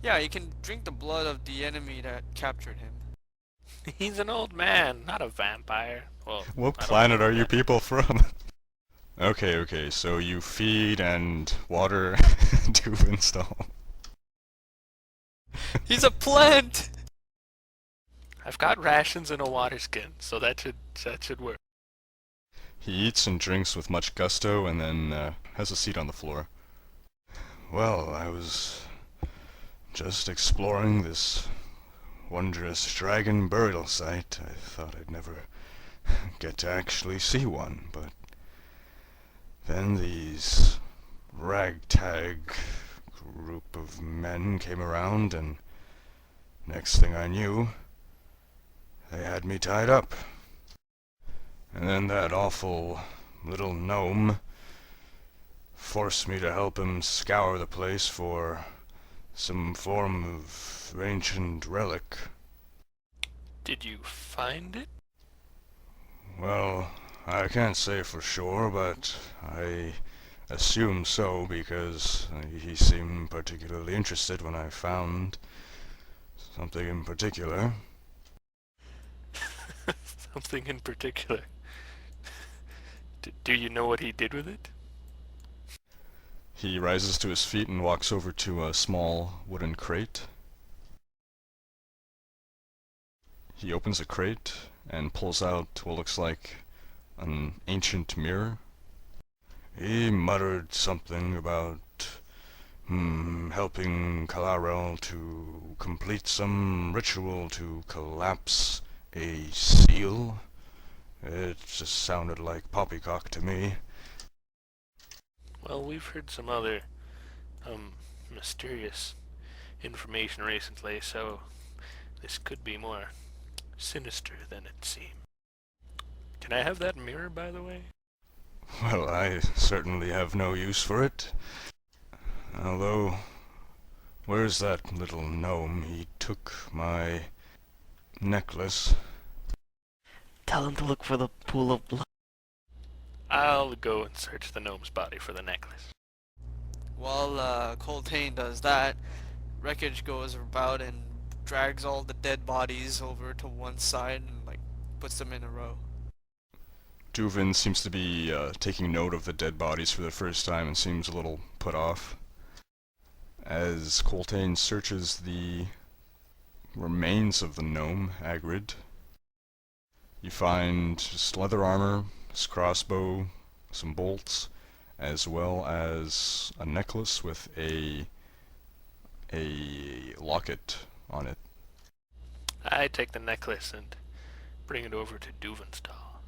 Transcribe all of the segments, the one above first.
Yeah, you can drink the blood of the enemy that captured him. He's an old man, not a vampire. Well, What I don't know planet are about you that. people from? Okay, so you feed and water Douven Staul. He's a plant! I've got rations and a water skin, so that should work. He eats and drinks with much gusto and then has a seat on the floor. Well, I was just exploring this wondrous dragon burial site. I thought I'd never get to actually see one, but then these ragtag group of men came around, and next thing I knew, they had me tied up. And then that awful little gnome forced me to help him scour the place for some form of ancient relic. Did you find it? Well, I can't say for sure, but I assume so because he seemed particularly interested when I found something in particular. Something in particular. Do you know what he did with it? He rises to his feet and walks over to a small wooden crate. He opens a crate and pulls out what looks like an ancient mirror. He muttered something about helping Kalarel to complete some ritual to collapse a seal. It just sounded like poppycock to me. Well, we've heard some other, mysterious information recently, so this could be more sinister than it seemed. Can I have that mirror, by the way? Well, I certainly have no use for it. Although, where's that little gnome? He took my necklace. Tell him to look for the pool of blood. I'll go and search the gnome's body for the necklace. While Coltaine does that, Rekoj goes about and drags all the dead bodies over to one side and like puts them in a row. Douven seems to be taking note of the dead bodies for the first time and seems a little put off. As Coltaine searches the remains of the gnome, Agrid, you find just leather armor, his crossbow, some bolts, as well as a necklace with a locket on it. I take the necklace and bring it over to Douven Staul.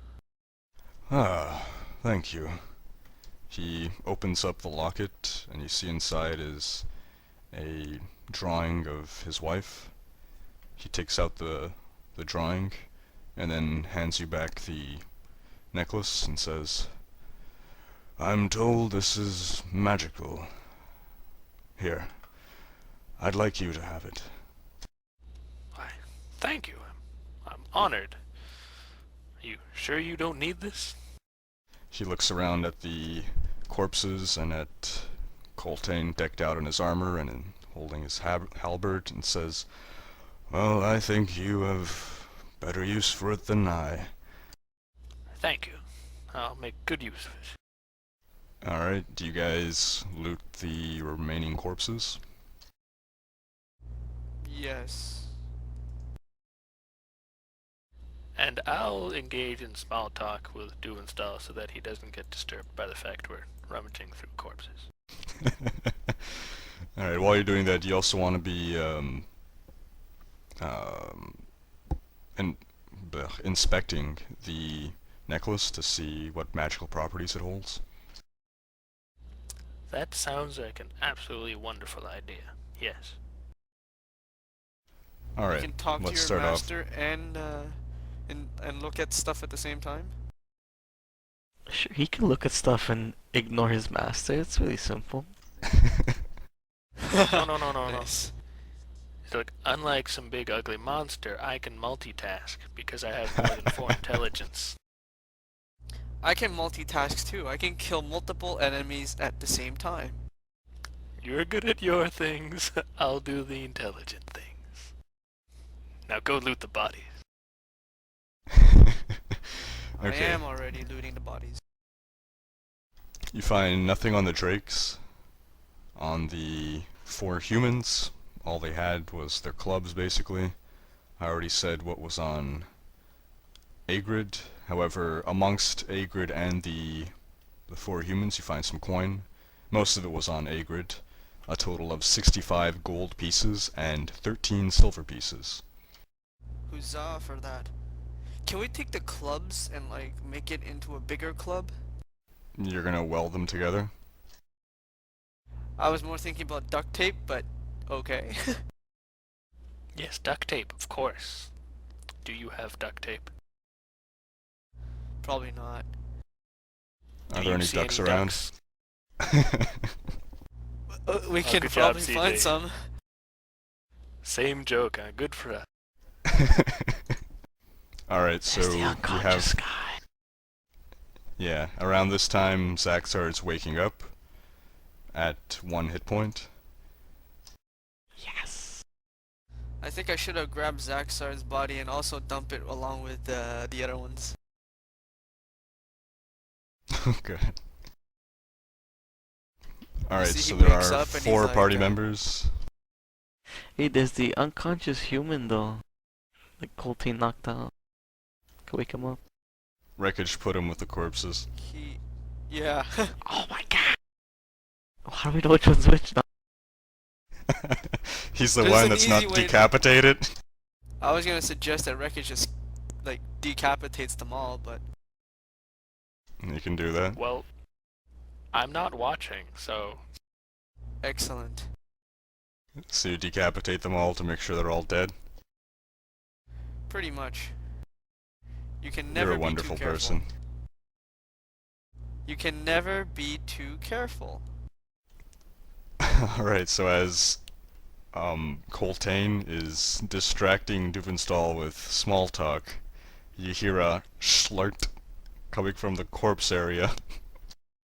Ah, thank you. He opens up the locket, and you see inside is a drawing of his wife. He takes out the drawing, and then hands you back the necklace and says, "I'm told this is magical. Here, I'd like you to have it." Why, thank you. I'm honored. Are you sure you don't need this? He looks around at the corpses and at Coltaine decked out in his armor and holding his halberd and says, "Well, I think you have better use for it than I." Thank you. I'll make good use of it. Alright, do you guys loot the remaining corpses? Yes. And I'll engage in small talk with Douven Staul so that he doesn't get disturbed by the fact we're rummaging through corpses. Alright, while you're doing that, do you also want to be in, inspecting the necklace to see what magical properties it holds? That sounds like an absolutely wonderful idea. Yes. You Alright, can talk to let's your start off. master and look at stuff at the same time. Sure, he can look at stuff and ignore his master. It's really simple. No. Nice. Look, unlike some big ugly monster, I can multitask because I have more than 4 intelligence. I can multitask too. I can kill multiple enemies at the same time. You're good at your things. I'll do the intelligent things. Now go loot the bodies. I Okay. am already looting the bodies. You find nothing on the drakes. On the 4 humans, all they had was their clubs, basically. I already said what was on Agrid. However, amongst Agrid and the 4 humans, you find some coin. Most of it was on Agrid. A total of 65 gold pieces and 13 silver pieces. Huzzah for that. Can we take the clubs and like make it into a bigger club? You're gonna weld them together? I was more thinking about duct tape, but okay. Yes, duct tape, of course. Do you have duct tape? Probably not. Are Do there you any see ducks any around? ducks? We can good job, probably find CJ. some. Same joke, huh? Good for us. Alright, so There's the you unconscious have... guy. Yeah, around this time, Zacsarrd's waking up at 1 hit point. Yes. I think I should have grabbed Zacsarrd's body and also dump it along with the other ones. Okay. Alright, See, so he there wakes are up and he's 4 like, party members. Hey, there's the unconscious human though. Like Coltaine knocked out. Can wake him up. Rekoj put him with the corpses. Yeah. Oh my god! How do we know which one's which now? He's the There's one an that's easy not way to- decapitated. I was gonna suggest that Rekoj just like decapitates them all, but You can do that. Well, I'm not watching, so excellent. So you decapitate them all to make sure they're all dead. Pretty much. You can You're never a be wonderful too careful. person. You can never be too careful. Alright, so as Coltaine is distracting Douven Staul with small talk, you hear a schlart coming from the corpse area.